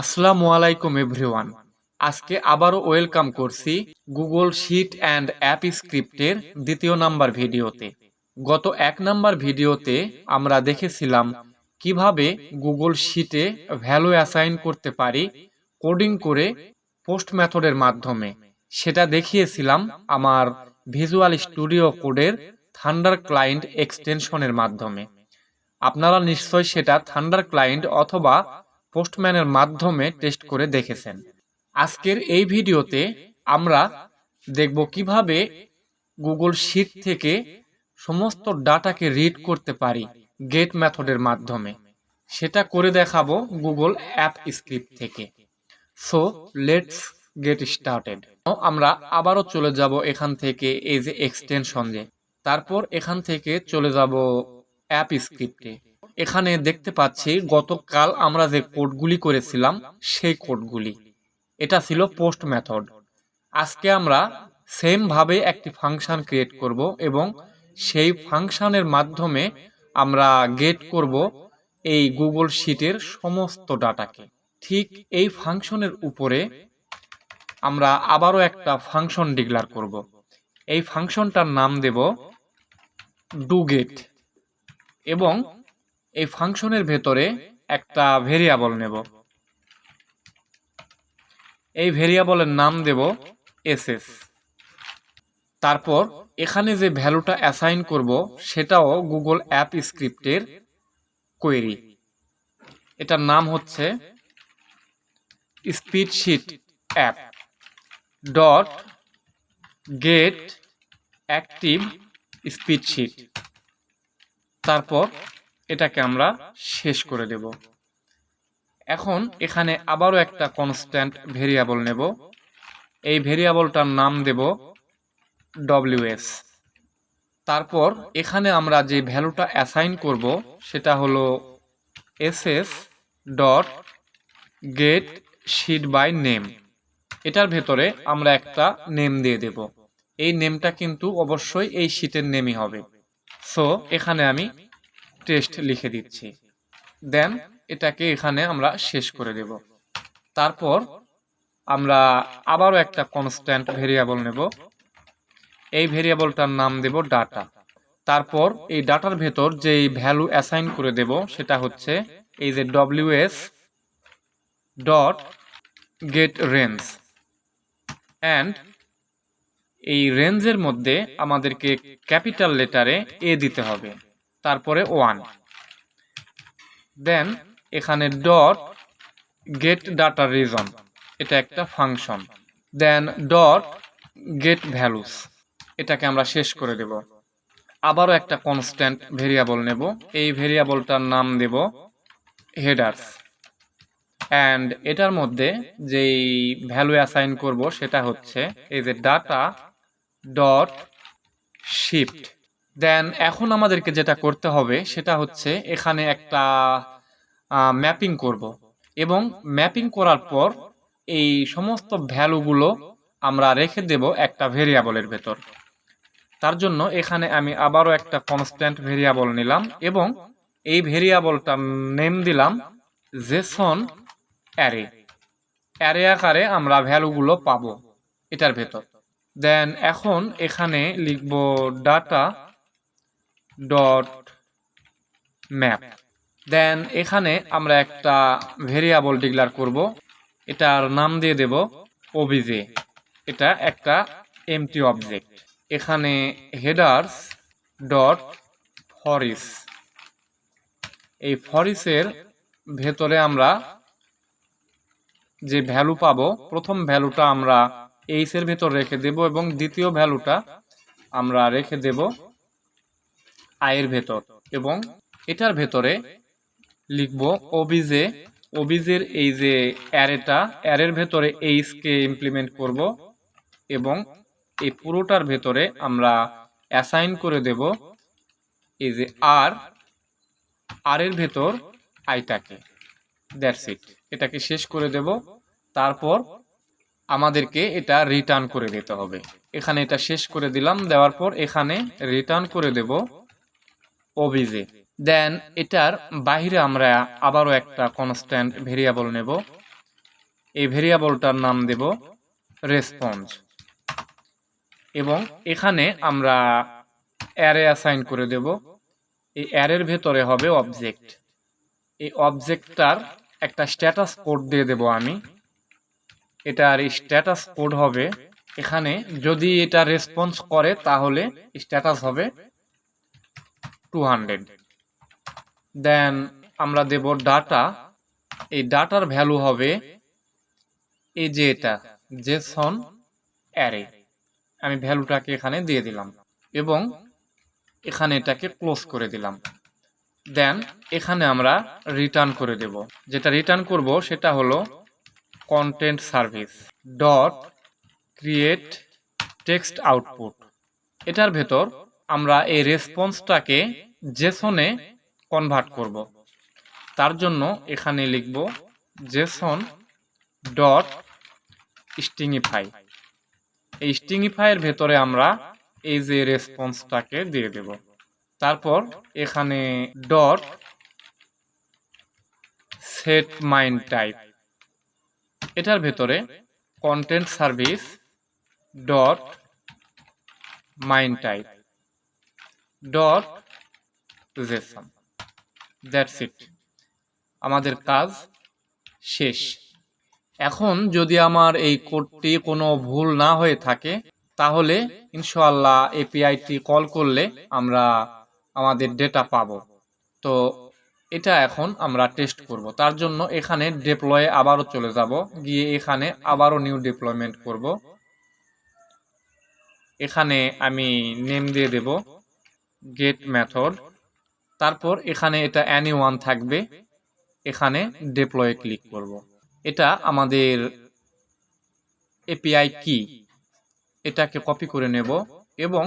আসসালামু আলাইকুম এভরিওয়ান। আজকে আবারও ওয়েলকাম করছি গুগল শিট অ্যান্ড অ্যাপ স্ক্রিপ্টের দ্বিতীয় নাম্বার ভিডিওতে। গত 1 নাম্বার ভিডিওতে আমরা দেখেছিলাম কিভাবে গুগল শিটে ভ্যালু অ্যাসাইন করতে পারি কোডিং করে পোস্ট মেথডের মাধ্যমে। সেটা দেখিয়েছিলাম আমার ভিজুয়াল স্টুডিও কোডের থান্ডার ক্লায়েন্ট এক্সটেনশনের মাধ্যমে। আপনারা নিশ্চয়ই সেটা থান্ডার ক্লায়েন্ট অথবা পোস্টম্যানের মাধ্যমে টেস্ট করে দেখেছেন। আজকের এই ভিডিওতে আমরা দেখব কিভাবে গুগল শিট থেকে সমস্ত ডাটাকে রিড করতে পারি গেট মেথডের মাধ্যমে। সেটা করে দেখাবো গুগল অ্যাপ স্ক্রিপ্ট থেকে। So let's get started. আমরা আবারও চলে যাব এখান থেকে এই যে এক্সটেনশনে, তারপর এখান থেকে চলে যাব অ্যাপ স্ক্রিপ্টে। এখানে দেখতে পাচ্ছি গতকাল আমরা যে কোডগুলি করেছিলাম সেই কোডগুলি, এটা ছিল পোস্ট মেথড। আজকে আমরা সেম ভাবে একটি ফাংশন ক্রিয়েট করব এবং সেই ফাংশনের মাধ্যমে আমরা গেট করব এই গুগল শিটের সমস্ত ডাটাকে। ঠিক এই ফাংশনের উপরে আমরা আবারও একটা ফাংশন ডিক্লেয়ার করব। এই ফাংশনটার নাম দেব ডুগেট এবং এই ফাংশনের ভেতরে একটা ভেরিয়েবল নেব। এই ভেরিয়েবলের নাম দেব এসএস। তারপর এখানে যে ভ্যালুটা অ্যাসাইন করব সেটাও গুগল অ্যাপ স্ক্রিপ্টের কোয়েরি। এটার নাম হচ্ছে spreadsheet app dot gate active spreadsheet. তারপর এটাকে আমরা শেষ করে দেব। এখন এখানে আবারও একটা কনস্ট্যান্ট ভেরিয়েবল নেব। এই ভেরিয়েবলটার নাম দেব ডব্লিউএস। তারপর এখানে আমরা যে ভ্যালুটা অ্যাসাইন করব সেটা হলো SS dot get sheet by name. এটার ভেতরে আমরা একটা নেম দিয়ে দেব। এই নেমটা কিন্তু অবশ্যই এই শিটের নেমই হবে। সো এখানে আমি টেস্ট লিখে দিচ্ছি। দেন এটাকে এখানে আমরা শেষ করে দেব। তারপর আমরা আবারও একটা কনস্ট্যান্ট ভেরিয়েবল নেব। এই ভেরিয়েবলটার নাম দেব ডাটা। তারপর এই ডাটার ভেতর যেই ভ্যালু অ্যাসাইন করে দেব সেটা হচ্ছে এই যে WS dot get range. And এই রেঞ্জের মধ্যে আমাদেরকে ক্যাপিটাল লেটারে এ দিতে হবে, তারপরে 1। দেন এখানে ডট গেট ডাটা রিজন, এটা একটা ফাংশন। দেন ডট গেট ভ্যালুস, এটাকে আমরা শেষ করে দেব। আবারও একটা কনস্ট্যান্ট ভেরিয়েবল নেব। এই ভেরিয়েবলটার নাম দেব হেডার্স। অ্যান্ড এটার মধ্যে যেই ভ্যালু অ্যাসাইন করব সেটা হচ্ছে এই যে ডাটা ডট শিফট। দেন এখন আমাদেরকে যেটা করতে হবে সেটা হচ্ছে এখানে একটা ম্যাপিং করব এবং ম্যাপিং করার পর এই সমস্ত ভ্যালুগুলো আমরা রেখে দেব একটা ভেরিয়েবলের ভেতর। তার জন্য এখানে আমি আবারও একটা কনস্ট্যান্ট ভেরিয়েবল নিলাম এবং এই ভেরিয়েবলটার নেম দিলাম জেসন অ্যারে। অ্যারে আকারে আমরা ভ্যালুগুলো পাবো এটার ভেতর। দেন এখন এখানে লিখব ডাটা ডট ম্যাপ। দেন এখানে আমরা একটা ভেরিয়েবল ডিক্লেয়ার করব। এটার নাম দিয়ে দেব ওবিজে। এটা একটা এমটি অবজেক্ট। এখানে হেডার্স ডট ফরিস। এই ফরিসের ভেতরে আমরা যে ভ্যালু পাবো, প্রথম ভ্যালুটা আমরা এইচ এর ভেতর রেখে দেব এবং দ্বিতীয় ভ্যালুটা আমরা রেখে দেব আয়ের ভেতর এবং এটার ভেতরে লিখব ওবিজে। ওবিজের এই যে অ্যারেটা, অ্যারের ভেতরে এইচ কে ইমপ্লিমেন্ট করব এবং এই পুরোটার ভেতরে আমরা অ্যাসাইন করে দেব এই যে আর এর ভেতর আইটাকে। That's it. এটাকে শেষ করে দেব। তারপর আমাদেরকে এটা রিটার্ন করে দিতে হবে। এখানে এটা শেষ করে দিলাম। দেওয়ার পর এখানে রিটার্ন করে দেব ওবিজে। দেন এটার বাইরে আমরা আবারও একটা কনস্ট্যান্ট ভেরিয়েবল নেব। এই ভেরিয়েবলটার নাম দেব রেসপন্স এবং এখানে আমরা অ্যারে অ্যাসাইন করে দেব। এই অ্যারের ভেতরে হবে অবজেক্ট। এই অবজেক্টটার একটা স্ট্যাটাস কোড দিয়ে দেব আমি। এটার স্ট্যাটাস কোড হবে এখানে, যদি এটা রেসপন্স করে তাহলে স্ট্যাটাস হবে 200। দেন আমরা দেব ডাটা। এই ডাটার ভ্যালু হবে এই যে এটা জেসন অ্যারে। আমি ভ্যালুটাকে এখানে দিয়ে দিলাম এবং এখানে এটাকে ক্লোজ করে দিলাম। দেন এখানে আমরা রিটার্ন করে দেব। যেটা রিটার্ন করব সেটা হলো content service dot create text output. এটার ভেতর আমরা এই রেসপন্সটাকে জেসনে কনভার্ট করব। তার জন্য এখানে লিখব জেসন ডট স্ট্রিংইফাই। এই স্ট্রিংইফাইয়ের ভেতরে আমরা এই যে রেসপন্সটাকে দিয়ে দেব। তারপর এখানে ডট সেট মাইন্ড টাইপ। এটার ভেতরে content service dot mind type dot Jason. That's it, আমাদের কাজ শেষ। এখন যদি আমার এই কোডটি কোনো ভুল না হয়ে থাকে তাহলে ইনশাআল্লাহ এপিআইটি কল করলে আমরা আমাদের ডেটা পাবো। তো এটা এখন আমরা টেস্ট করব। তার জন্য এখানে ডিপ্লয়ে আবারও চলে যাব, গিয়ে এখানে আবারও নিউ ডিপ্লয়মেন্ট করব। এখানে আমি নেম দিয়ে দেব গেট মেথড। তারপর এখানে এটা এনিওয়ান থাকবে, এখানে ডিপ্লয়ে ক্লিক করব। এটা আমাদের এপিআই কি, এটাকে কপি করে নেব এবং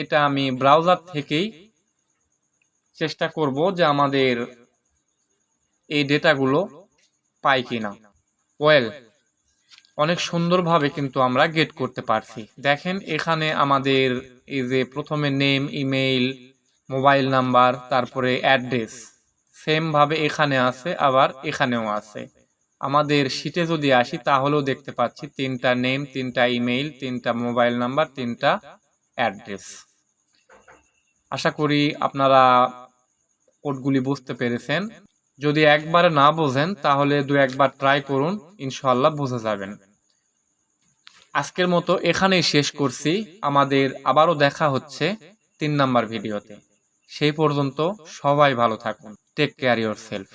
এটা আমি ব্রাউজার থেকেই চেষ্টা করব যে আমাদের এই ডেটাগুলো পাই কিনা। ওয়েল, অনেক সুন্দরভাবে কিন্তু আমরা গেট করতে পারছি। দেখেন এখানে আমাদের এই যে প্রথমে নেম, ইমেইল, মোবাইল নাম্বার, তারপরে অ্যাড্রেস সেম ভাবে এখানে আছে, আবার এখানেও আছে। আমাদের শিটে যদি আসি তাহলেও দেখতে পাচ্ছি 3টা নেম, 3টা ইমেইল, 3টা মোবাইল নাম্বার, 3টা অ্যাড্রেস। আশা করি আপনারা কোডগুলি বুঝতে পেরেছেন। যদি একবারে না বোঝেন তাহলে 2-1বার ট্রাই করুন, ইনশাআল্লাহ বুঝে যাবেন। আজকের মতো এখানেই শেষ করছি। আমাদের আবারও দেখা হচ্ছে 3 নাম্বার ভিডিওতে। সেই পর্যন্ত সবাই ভালো থাকুন। Take care yourself.